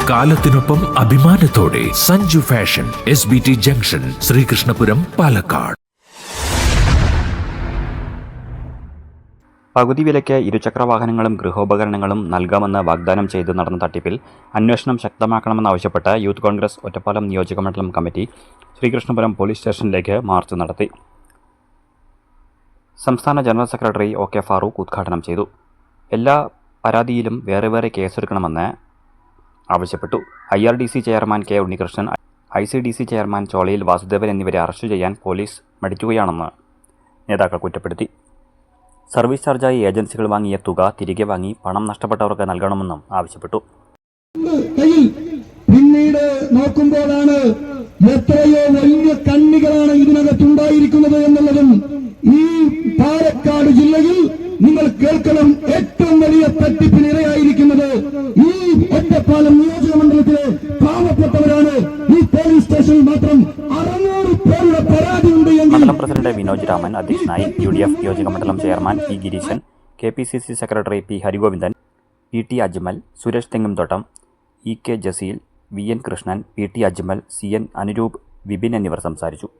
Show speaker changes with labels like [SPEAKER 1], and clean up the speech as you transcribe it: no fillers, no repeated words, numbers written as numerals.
[SPEAKER 1] കാലത്തിനൊപ്പം അഭിമാനത്തോടെ Sanju fashion, SBT junction, Sreekrishnapuram, Palakkad.
[SPEAKER 2] പകുതി വിലയ്ക്ക് ഇരുചക്രവാഹനങ്ങളും ഗൃഹോപകരണങ്ങളും നൽകാമെന്ന് വാഗ്ദാനം ചെയ്ത് നടന്ന തട്ടിപ്പിൽ അന്വേഷണം ശക്തമാക്കണമെന്നാവശ്യപ്പെട്ട് യൂത്ത് കോൺഗ്രസ് ഒറ്റപ്പാലം നിയോജകമണ്ഡലം കമ്മിറ്റി ശ്രീകൃഷ്ണപുരം പോലീസ് സ്റ്റേഷനിലേക്ക് മാർച്ച് നടത്തി. സംസ്ഥാന ജനറൽ സെക്രട്ടറി OK ഫാറൂഖ് ഉദ്ഘാടനം ചെയ്തു. എല്ലാ പരാതിയിലും വേറെ വേറെ കേസെടുക്കണമെന്ന് ആവശ്യപ്പെട്ടു. IRDC chairman K Unnikrishnan, ICDC chairman Cholayil Vasudevan എന്നിവരെ അറസ്റ്റ് ചെയ്യാൻ പോലീസ് മടിക്കുകയാണെന്ന് നേതാക്കൾ കുറ്റപ്പെടുത്തി. സർവീസ് ചാർജായി ഏജൻസികൾ വാങ്ങിയ തുക തിരികെ വാങ്ങി പണം നഷ്ടപ്പെട്ടവർക്ക് നൽകണമെന്നും ആവശ്യപ്പെട്ടു.
[SPEAKER 3] പിന്നീട് നോക്കുമ്പോഴാണ് എത്രയോ വലിയ കണ്ണികളാണ് ഇതിനകത്തുണ്ടായിരിക്കുന്നത് എന്നുള്ളതും ഈ പാലക്കാട് ജില്ലയിൽ നിങ്ങൾ കേൾക്കണം, ഏറ്റവും വലിയ തട്ടിപ്പിനിരയായിരിക്കുന്നത് ഈ ഒറ്റപ്പാലം നിയോജകമണ്ഡലത്തിലെ പാവപ്പെട്ടവരാണ്. ഈ പോലീസ് സ്റ്റേഷനിൽ മാത്രം 600 പേരുടെ പരാതി ഉണ്ട് എങ്കിൽ
[SPEAKER 2] മണ്ഡലം പ്രസിഡന്റ് വിനോജ് രാമൻ അധ്യക്ഷനായി. UDF നിയോജകമണ്ഡലം chairman P Gireesan, KPCC secretary P Harigovindan, PT Ajmal, Suresh Thengumthottam, EK Jaseel, VN Krishnan, PT Ajmal, CN Anuroop, Vipin എന്നിവർ സംസാരിച്ചു.